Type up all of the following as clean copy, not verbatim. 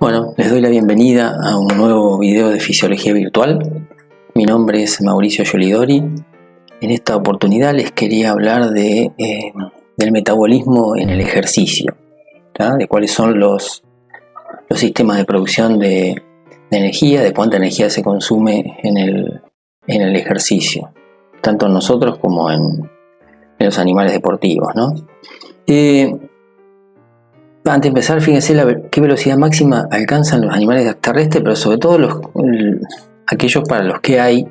Bueno, les doy la bienvenida a un nuevo video de Fisiología Virtual. Mi nombre es Mauricio Yolidori. En esta oportunidad les quería hablar del metabolismo en el ejercicio, ¿tá? De cuáles son los sistemas de producción de energía, de cuánta energía se consume en el ejercicio, tanto en nosotros como en los animales deportivos, ¿no? Antes de empezar, fíjense qué velocidad máxima alcanzan los animales terrestres, pero sobre todo aquellos para los que hay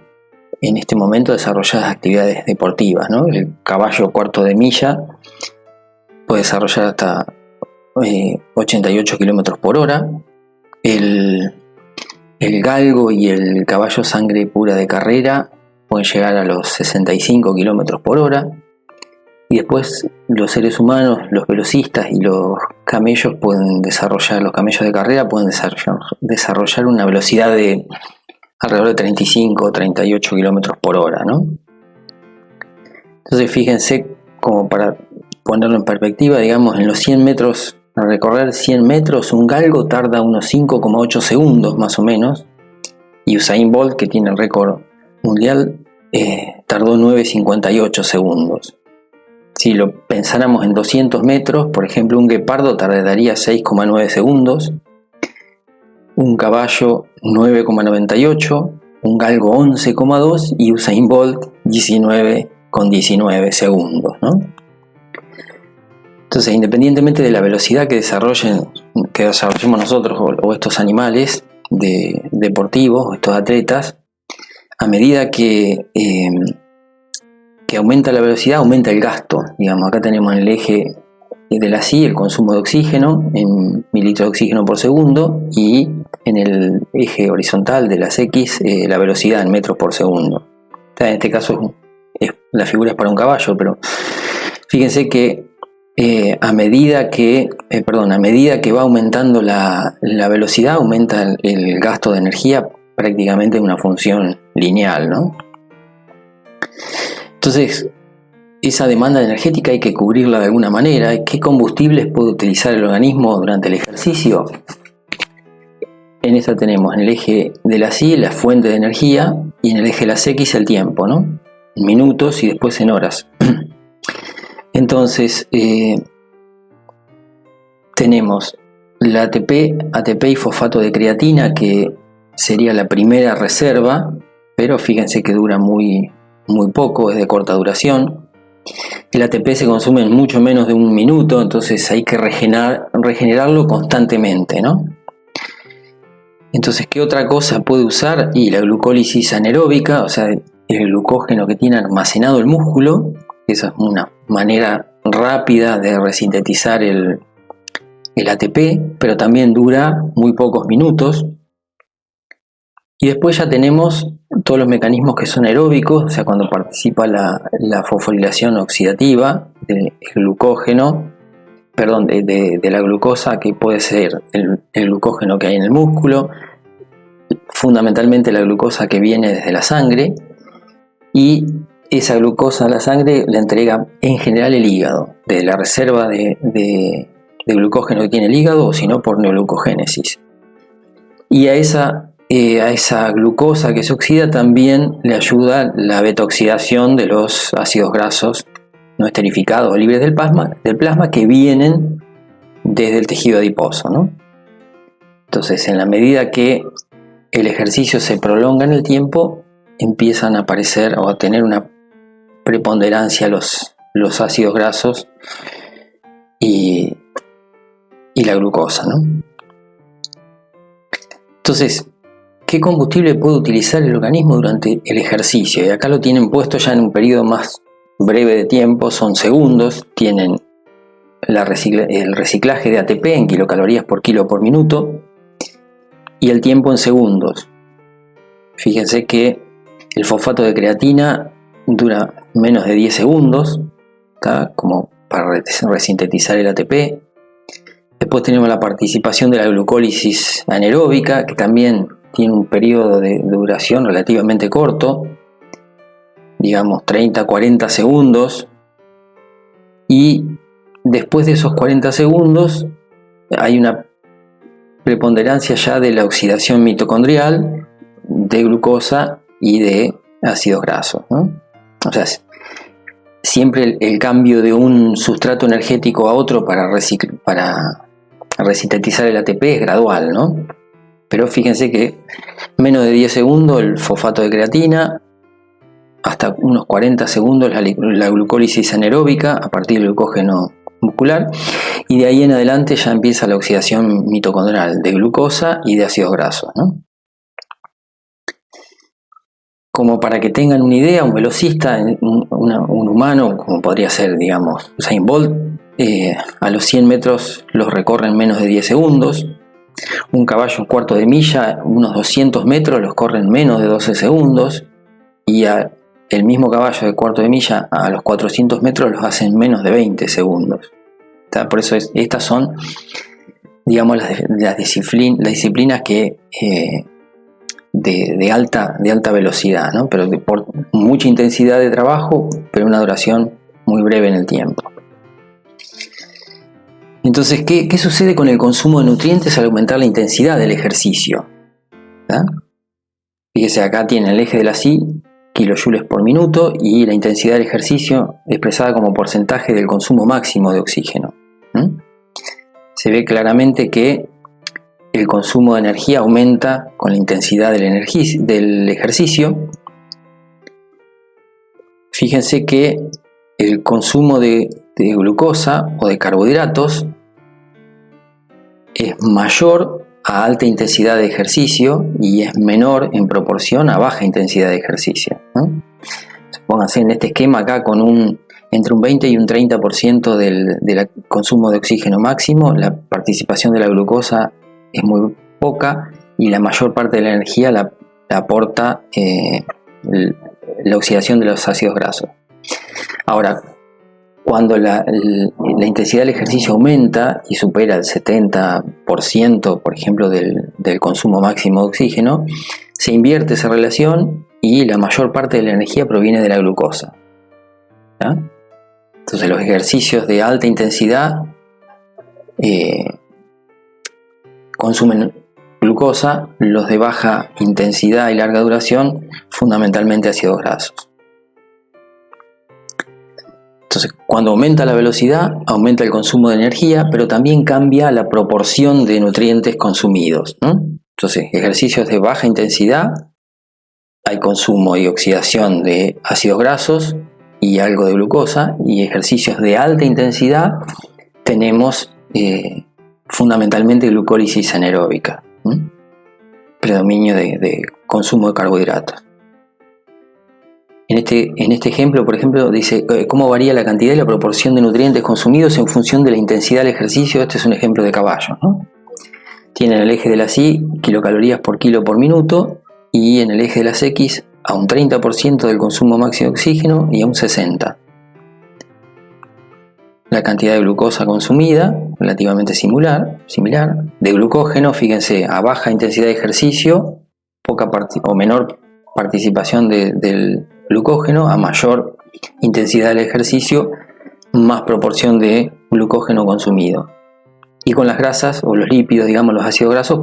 en este momento desarrolladas actividades deportivas, ¿no? El caballo cuarto de milla puede desarrollar hasta 88 km por hora. El galgo y el caballo sangre pura de carrera pueden llegar a los 65 km por hora. Y después los seres humanos, los velocistas y los camellos los camellos de carrera pueden desarrollar una velocidad de alrededor de 35 o 38 km por hora, ¿no? Entonces fíjense, como para ponerlo en perspectiva, digamos, en los 100 metros, al recorrer 100 metros, un galgo tarda unos 5,8 segundos más o menos, y Usain Bolt, que tiene el récord mundial, tardó 9,58 segundos. Si lo pensáramos en 200 metros, por ejemplo, un guepardo tardaría 6,9 segundos, un caballo 9,98, un galgo 11,2 y Usain Bolt 19,19 segundos, ¿no? Entonces, independientemente de la velocidad que desarrollemos nosotros o estos animales deportivos, estos atletas, a medida que aumenta la velocidad, aumenta el gasto. Digamos, acá tenemos en el eje de la Y el consumo de oxígeno en mililitros de oxígeno por segundo, y en el eje horizontal de las X la velocidad en metros por segundo. En este caso la figura es para un caballo, pero fíjense que a medida que va aumentando la velocidad, aumenta el gasto de energía prácticamente en una función lineal, ¿no? Entonces, esa demanda energética hay que cubrirla de alguna manera. ¿Qué combustibles puede utilizar el organismo durante el ejercicio? En esta tenemos en el eje de las Y la fuente de energía y en el eje de las X el tiempo, ¿no? En minutos y después en horas. Entonces, tenemos la ATP y fosfato de creatina, que sería la primera reserva, pero fíjense que dura muy poco, es de corta duración. El ATP se consume en mucho menos de un minuto, entonces hay que regenerarlo constantemente, ¿no? Entonces, ¿qué otra cosa puede usar? Y la glucólisis anaeróbica, o sea, el glucógeno que tiene almacenado el músculo. Esa es una manera rápida de resintetizar el ATP, pero también dura muy pocos minutos. Y después ya tenemos todos los mecanismos que son aeróbicos, o sea, cuando participa la fosforilación oxidativa del glucógeno, de la glucosa, que puede ser el glucógeno que hay en el músculo, fundamentalmente la glucosa que viene desde la sangre, y esa glucosa a la sangre la entrega en general el hígado, de la reserva de glucógeno que tiene el hígado, o si no por neoglucogénesis. Y a esa glucosa que se oxida también le ayuda la beta-oxidación de los ácidos grasos no esterificados o libres del plasma que vienen desde el tejido adiposo, ¿no? Entonces, en la medida que el ejercicio se prolonga en el tiempo, empiezan a aparecer o a tener una preponderancia los ácidos grasos y la glucosa, ¿no? Entonces, ¿qué combustible puede utilizar el organismo durante el ejercicio? Y acá lo tienen puesto ya en un periodo más breve de tiempo, son segundos. Tienen el reciclaje de ATP en kilocalorías por kilo por minuto y el tiempo en segundos. Fíjense que el fosfato de creatina dura menos de 10 segundos, ¿tá? Como para resintetizar el ATP. Después tenemos la participación de la glucólisis anaeróbica, que también tiene un periodo de duración relativamente corto, digamos 30-40 segundos, y después de esos 40 segundos hay una preponderancia ya de la oxidación mitocondrial de glucosa y de ácidos grasos, ¿no? O sea, siempre el cambio de un sustrato energético a otro para resintetizar el ATP es gradual, ¿no? Pero fíjense que menos de 10 segundos el fosfato de creatina, hasta unos 40 segundos la glucólisis anaeróbica a partir del glucógeno muscular, y de ahí en adelante ya empieza la oxidación mitocondrial de glucosa y de ácidos grasos, ¿no? Como para que tengan una idea, un velocista, un humano, como podría ser, digamos, Usain Bolt, a los 100 metros los recorre en menos de 10 segundos. Un caballo, un cuarto de milla, unos 200 metros los corre en menos de 12 segundos. Y el mismo caballo de cuarto de milla a los 400 metros los hace en menos de 20 segundos. Por eso estas son, digamos, las disciplinas que de alta velocidad, ¿no? Pero por mucha intensidad de trabajo, pero una duración muy breve en el tiempo. Entonces, ¿qué sucede con el consumo de nutrientes al aumentar la intensidad del ejercicio? ¿Ah? Fíjese, acá tiene el eje de la Y, kilojoules por minuto, y la intensidad del ejercicio expresada como porcentaje del consumo máximo de oxígeno. Se ve claramente que el consumo de energía aumenta con la intensidad del ejercicio. Fíjense que el consumo de glucosa o de carbohidratos es mayor a alta intensidad de ejercicio y es menor en proporción a baja intensidad de ejercicio, ¿no? Pónganse en este esquema acá con entre un 20 y un 30% del consumo de oxígeno máximo. La participación de la glucosa es muy poca y la mayor parte de la energía la aporta la oxidación de los ácidos grasos. Ahora, cuando la intensidad del ejercicio aumenta y supera el 70%, por ejemplo, del consumo máximo de oxígeno, se invierte esa relación y la mayor parte de la energía proviene de la glucosa, ¿ya? Entonces los ejercicios de alta intensidad consumen glucosa, los de baja intensidad y larga duración fundamentalmente ácidos grasos. Entonces, cuando aumenta la velocidad, aumenta el consumo de energía, pero también cambia la proporción de nutrientes consumidos, ¿no? Entonces, ejercicios de baja intensidad, hay consumo y oxidación de ácidos grasos y algo de glucosa, y ejercicios de alta intensidad tenemos fundamentalmente glucólisis anaeróbica, predominio de consumo de carbohidratos. En este ejemplo, por ejemplo, dice cómo varía la cantidad y la proporción de nutrientes consumidos en función de la intensidad del ejercicio. Este es un ejemplo de caballo, ¿no? Tiene el eje de las Y, kilocalorías por kilo por minuto, y en el eje de las X a un 30% del consumo máximo de oxígeno y a un 60%. La cantidad de glucosa consumida, relativamente similar. De glucógeno, fíjense, a baja intensidad de ejercicio, menor participación del glucógeno, a mayor intensidad del ejercicio, más proporción de glucógeno consumido. Y con las grasas o los lípidos, digamos los ácidos grasos,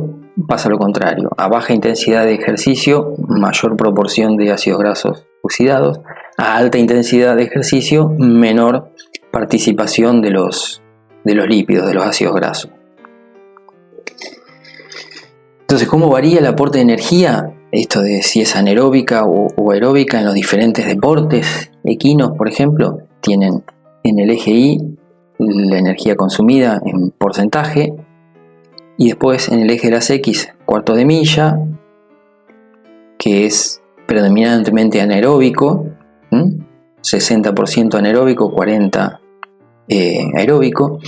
pasa lo contrario. A baja intensidad de ejercicio, mayor proporción de ácidos grasos oxidados. A alta intensidad de ejercicio, menor participación de los lípidos, de los ácidos grasos. Entonces, ¿cómo varía el aporte de energía? Esto de si es anaeróbica o aeróbica en los diferentes deportes equinos, por ejemplo, tienen en el eje Y la energía consumida en porcentaje, y después en el eje de las X, cuarto de milla, que es predominantemente anaeróbico, 60% anaeróbico, 40% aeróbico.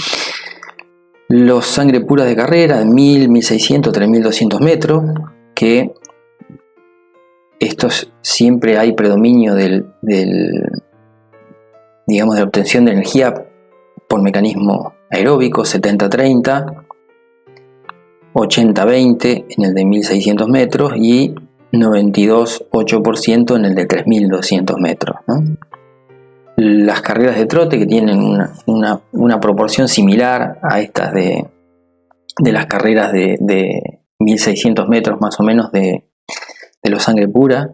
Los sangre pura de carrera, de 1000, 1600, 3200 metros, que estos siempre hay predominio digamos, de obtención de energía por mecanismo aeróbico, 70-30, 80-20 en el de 1600 metros y 92-8% en el de 3200 metros, ¿no? Las carreras de trote, que tienen una proporción similar a estas de de las carreras de 1600 metros más o menos de los sangre pura.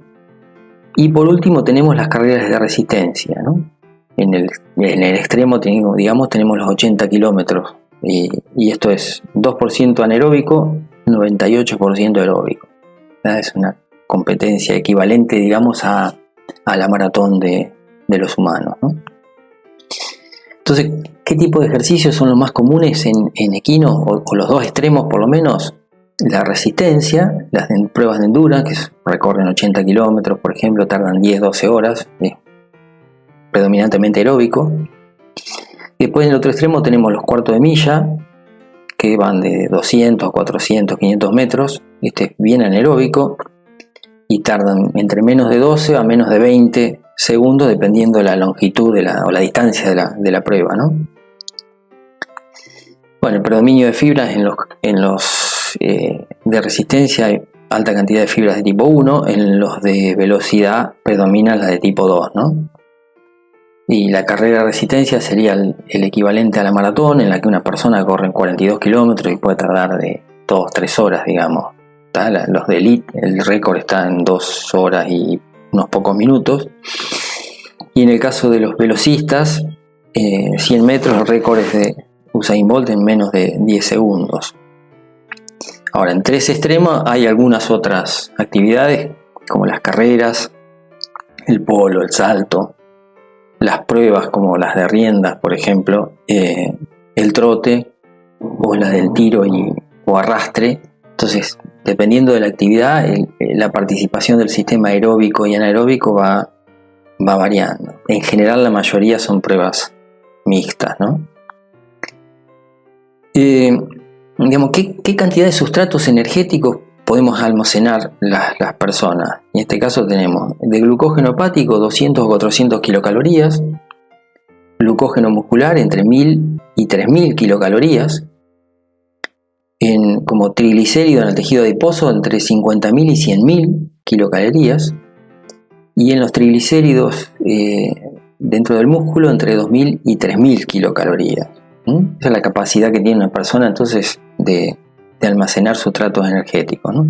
Y por último tenemos las carreras de resistencia, ¿no? En el extremo, digamos, tenemos los 80 kilómetros. Y esto es 2% anaeróbico, 98% aeróbico. Es una competencia equivalente, digamos, a la maratón de los humanos, ¿no? Entonces, ¿qué tipo de ejercicios son los más comunes en equino, o los dos extremos por lo menos? La resistencia, las pruebas de endurance, que recorren 80 kilómetros, por ejemplo, tardan 10-12 horas, predominantemente aeróbico. Después en el otro extremo tenemos los cuartos de milla, que van de 200, 400, 500 metros, este es bien anaeróbico, y tardan entre menos de 12 a menos de 20 segundos, dependiendo de la longitud o la distancia de la prueba, ¿no? Bueno, el predominio de fibras en los de resistencia hay alta cantidad de fibras de tipo 1, en los de velocidad predominan las de tipo 2, ¿no? Y la carrera de resistencia sería el equivalente a la maratón, en la que una persona corre en 42 kilómetros y puede tardar de 2-3 horas, digamos. Los de elite, el récord está en 2 horas y unos pocos minutos. Y en el caso de los velocistas, 100 metros, el récord es de Usain Bolt en menos de 10 segundos. Ahora, entre ese extremo hay algunas otras actividades, como las carreras, el polo, el salto, las pruebas como las de riendas, por ejemplo, el trote o la del tiro o arrastre. Entonces, dependiendo de la actividad, la participación del sistema aeróbico y anaeróbico va variando. En general, la mayoría son pruebas mixtas, ¿no? Digamos, ¿qué cantidad de sustratos energéticos podemos almacenar las personas? En este caso tenemos de glucógeno hepático 200 o 400 kilocalorías, glucógeno muscular entre 1000 y 3000 kilocalorías, como triglicérido en el tejido adiposo entre 50.000 y 100.000 kilocalorías, y en los triglicéridos dentro del músculo entre 2.000 y 3.000 kilocalorías. Esa es la capacidad que tiene una persona entonces de almacenar sustratos energéticos, ¿no?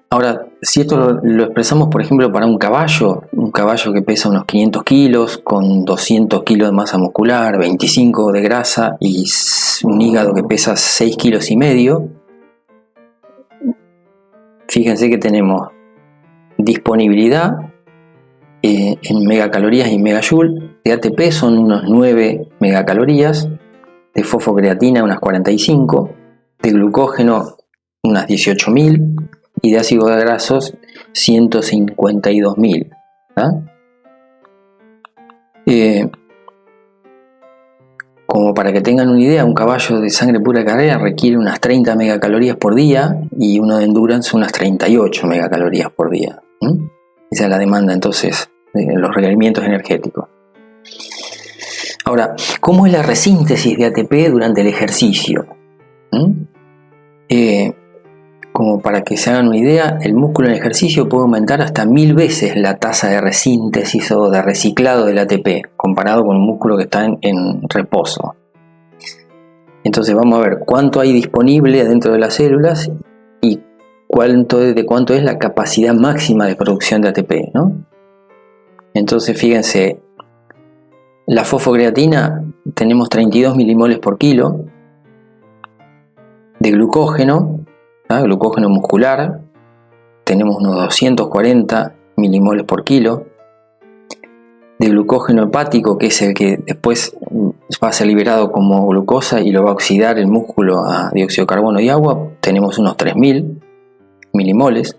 Ahora, si esto lo expresamos, por ejemplo, para un caballo que pesa unos 500 kilos, con 200 kilos de masa muscular, 25 de grasa y un hígado que pesa 6 kilos y medio, fíjense que tenemos disponibilidad en megacalorías y megajoule. De ATP son unos 9 megacalorías, de fosfocreatina unas 45, de glucógeno unas 18.000 y de ácidos grasos 152.000. Como para que tengan una idea, un caballo de sangre pura de carrera requiere unas 30 megacalorías por día y uno de endurance unas 38 megacalorías por día. Esa es la demanda entonces de los requerimientos energéticos. Ahora, ¿cómo es la resíntesis de ATP durante el ejercicio? Como para que se hagan una idea, el músculo en ejercicio puede aumentar hasta 1000 veces la tasa de resíntesis o de reciclado del ATP, comparado con un músculo que está en reposo. Entonces vamos a ver cuánto hay disponible dentro de las células y de cuánto es la capacidad máxima de producción de ATP, ¿no? Entonces fíjense, la fosfocreatina tenemos 32 milimoles por kilo, de glucógeno muscular tenemos unos 240 milimoles por kilo, de glucógeno hepático, que es el que después va a ser liberado como glucosa y lo va a oxidar el músculo a dióxido de carbono y agua, tenemos unos 3000 milimoles,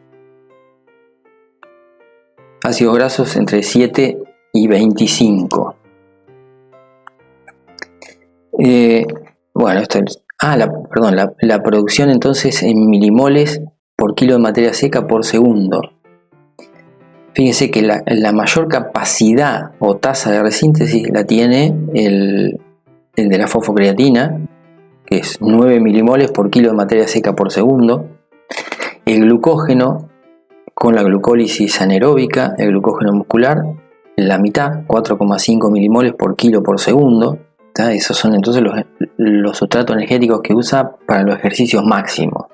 ácidos grasos entre 7 y 25. Bueno, esto es la producción entonces en milimoles por kilo de materia seca por segundo. Fíjense que la mayor capacidad o tasa de resíntesis la tiene el de la fosfocreatina, que es 9 milimoles por kilo de materia seca por segundo. El glucógeno con la glucólisis anaeróbica, el glucógeno muscular, la mitad, 4,5 milimoles por kilo por segundo. ¿tá? Esos son entonces los sustratos energéticos que usa para los ejercicios máximos,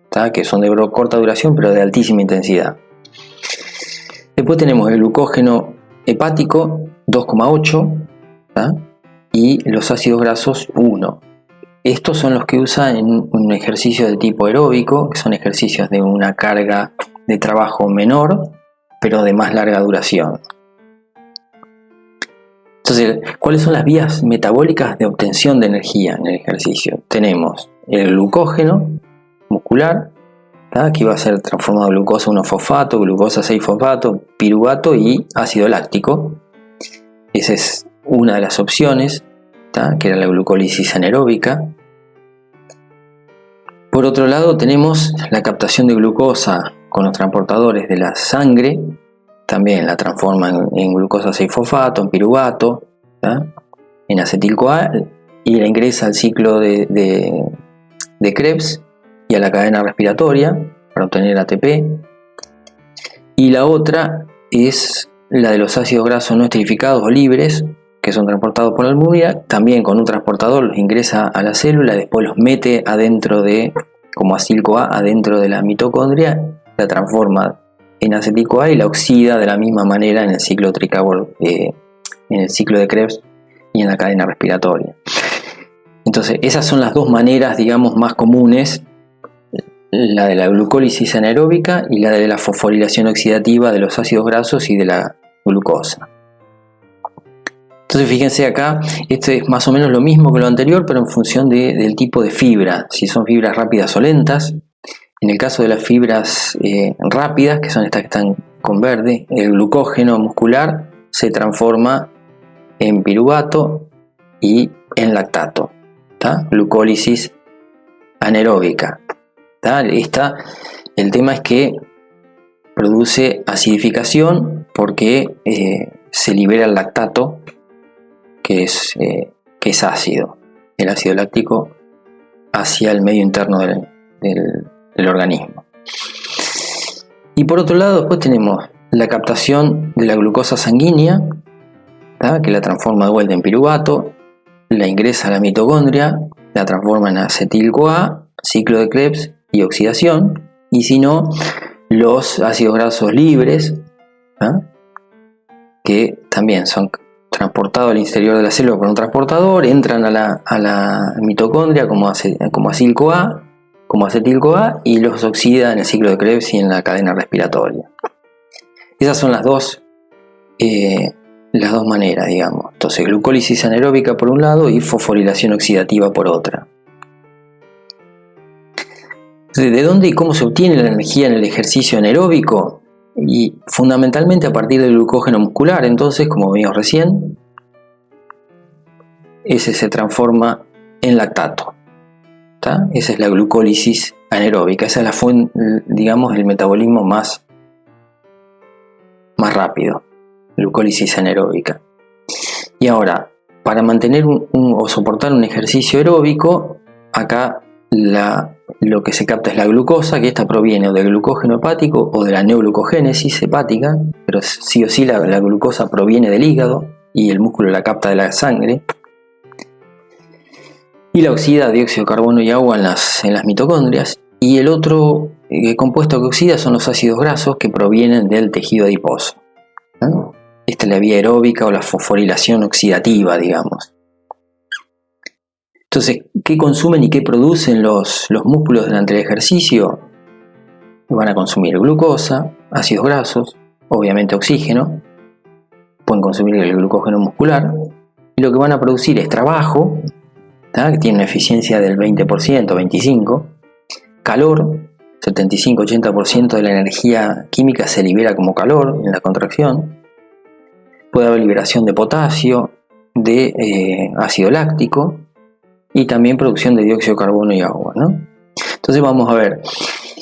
¿tá? Que son de corta duración pero de altísima intensidad. Después tenemos el glucógeno hepático 2,8, ¿tá? Y los ácidos grasos 1. Estos son los que usa en un ejercicio de tipo aeróbico, que son ejercicios de una carga de trabajo menor, pero de más larga duración. Entonces, ¿cuáles son las vías metabólicas de obtención de energía en el ejercicio? Tenemos el glucógeno muscular, ¿tá? Que va a ser transformado en glucosa 1-fosfato, glucosa 6-fosfato, piruvato y ácido láctico. Esa es una de las opciones, ¿tá? Que era la glucólisis anaeróbica. Por otro lado tenemos la captación de glucosa con los transportadores de la sangre, también la transforma en glucosa 6-fosfato, en piruvato, ¿tá? En acetil-CoA, y la ingresa al ciclo de Krebs y a la cadena respiratoria para obtener ATP. Y la otra es la de los ácidos grasos no esterificados o libres, que son transportados por la albúmina, también con un transportador los ingresa a la célula, después los mete adentro como acetil-CoA adentro de la mitocondria, la transforma en acetil-CoA y la oxida de la misma manera en el ciclo en el ciclo de Krebs y en la cadena respiratoria. Entonces, esas son las dos maneras, digamos, más comunes, la de la glucólisis anaeróbica y la de la fosforilación oxidativa de los ácidos grasos y de la glucosa. Entonces fíjense acá, esto es más o menos lo mismo que lo anterior, pero en función del tipo de fibra, si son fibras rápidas o lentas. En el caso de las fibras rápidas, que son estas que están con verde, el glucógeno muscular se transforma en piruvato y en lactato, ¿tá? Glucólisis anaeróbica, ¿tá? El tema es que produce acidificación porque se libera el lactato, que es ácido, el ácido láctico, hacia el medio interno del organismo. Y por otro lado, después tenemos la captación de la glucosa sanguínea, ¿tá? Que la transforma de vuelta en piruvato, la ingresa a la mitocondria, la transforma en acetil-CoA, ciclo de Krebs y oxidación. Y si no, los ácidos grasos libres, ¿tá? Que también son transportados al interior de la célula por un transportador, entran a la mitocondria como acetil-CoA y los oxida en el ciclo de Krebs y en la cadena respiratoria. Esas son las dos maneras, digamos. Entonces, glucólisis anaeróbica por un lado y fosforilación oxidativa por otra. Entonces, ¿de dónde y cómo se obtiene la energía en el ejercicio anaeróbico? Y fundamentalmente a partir del glucógeno muscular. Entonces, como vimos recién, ese se transforma en lactato, ¿tá? Esa es la glucólisis anaeróbica. Esa es la fuente, digamos, el metabolismo más rápido, glucólisis anaeróbica. Y ahora, para mantener o soportar un ejercicio aeróbico, acá lo que se capta es la glucosa, que esta proviene o del glucógeno hepático o de la neoglucogénesis hepática, pero sí o sí la glucosa proviene del hígado y el músculo la capta de la sangre. Y la oxida dióxido de carbono y agua en las mitocondrias. Y el otro compuesto que oxida son los ácidos grasos que provienen del tejido adiposo, ¿no? Esta es la vía aeróbica o la fosforilación oxidativa, digamos. Entonces, ¿qué consumen y qué producen los músculos durante el ejercicio? Van a consumir glucosa, ácidos grasos, obviamente oxígeno, pueden consumir el glucógeno muscular, y lo que van a producir es trabajo, ¿tá? Que tiene una eficiencia del 20%, 25%, calor, 75-80% de la energía química se libera como calor en la contracción, puede haber liberación de potasio, de ácido láctico, y también producción de dióxido de carbono y agua, ¿no? Entonces vamos a ver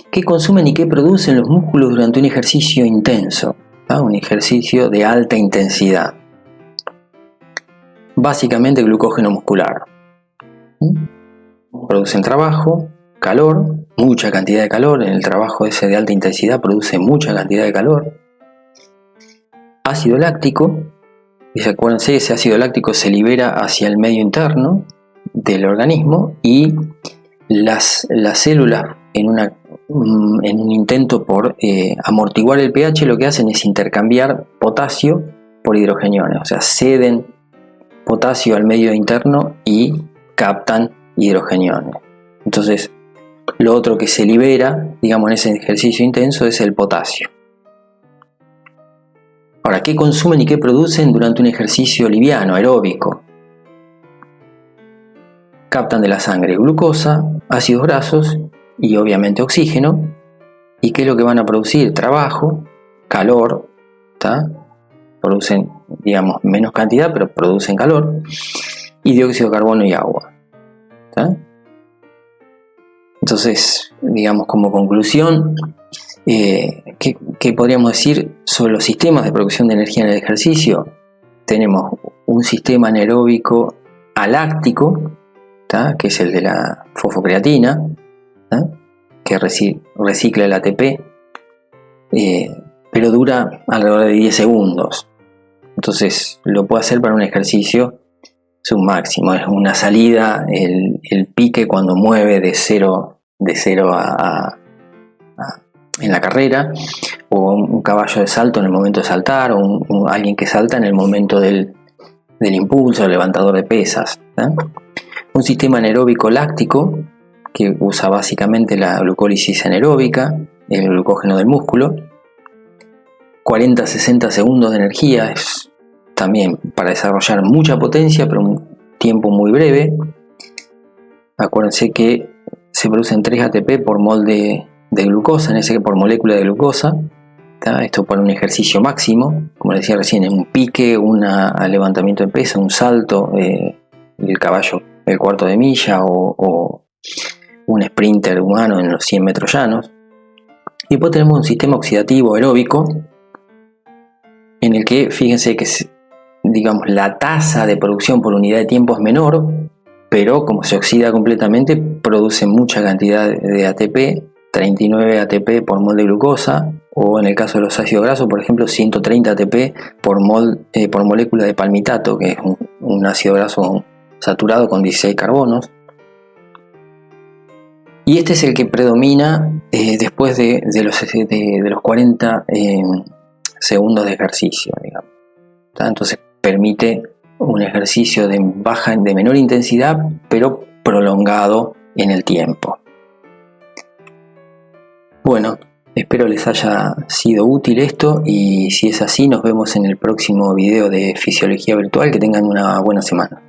qué consumen y qué producen los músculos durante un ejercicio intenso, ¿tá? Un ejercicio de alta intensidad. Básicamente glucógeno muscular. Producen trabajo, calor, mucha cantidad de calor. En el trabajo ese de alta intensidad produce mucha cantidad de calor. Ácido láctico, Dice, acuérdense, ese ácido láctico se libera hacia el medio interno del organismo y las células en un intento por amortiguar el pH lo que hacen es intercambiar potasio por hidrogeniones, o sea, ceden potasio al medio interno y captan hidrogeniones. Entonces, lo otro que se libera, digamos, en ese ejercicio intenso es el potasio. Ahora, ¿qué consumen y qué producen durante un ejercicio liviano, aeróbico? Captan de la sangre glucosa, ácidos grasos y obviamente oxígeno. ¿Y qué es lo que van a producir? Trabajo, calor, ¿tá? Producen, digamos, menos cantidad, pero producen calor, y dióxido de carbono y agua, ¿tá? Entonces, digamos, como conclusión, ¿qué podríamos decir sobre los sistemas de producción de energía en el ejercicio? Tenemos un sistema anaeróbico aláctico, ¿tá? Que es el de la fosfocreatina, ¿tá? Que recicla el ATP, pero dura alrededor de 10 segundos. Entonces lo puede hacer para un ejercicio submáximo. Es una salida, el pique cuando mueve de cero en la carrera, o un caballo de salto en el momento de saltar, o alguien que salta en el momento del impulso, el levantador de pesas, ¿tá? Un sistema anaeróbico láctico que usa básicamente la glucólisis anaeróbica, el glucógeno del músculo. 40-60 segundos de energía es también para desarrollar mucha potencia, pero un tiempo muy breve. Acuérdense que se producen 3 ATP por mol de glucosa, en ese por molécula de glucosa, ¿tá? Esto para un ejercicio máximo, como les decía recién, en un pique, un levantamiento de peso, un salto, el caballo, el cuarto de milla, o un sprinter humano en los 100 metros llanos. Y después tenemos un sistema oxidativo aeróbico en el que, fíjense que digamos, la tasa de producción por unidad de tiempo es menor, pero como se oxida completamente, produce mucha cantidad de ATP, 39 ATP por mol de glucosa, o en el caso de los ácidos grasos, por ejemplo, 130 ATP por molécula de palmitato, que es un ácido graso saturado con 16 carbonos. Y este es el que predomina después de los 40 segundos de ejercicio, digamos. Entonces permite un ejercicio de menor intensidad, pero prolongado en el tiempo. Bueno, espero les haya sido útil esto, y si es así, nos vemos en el próximo video de Fisiología Virtual. Que tengan una buena semana.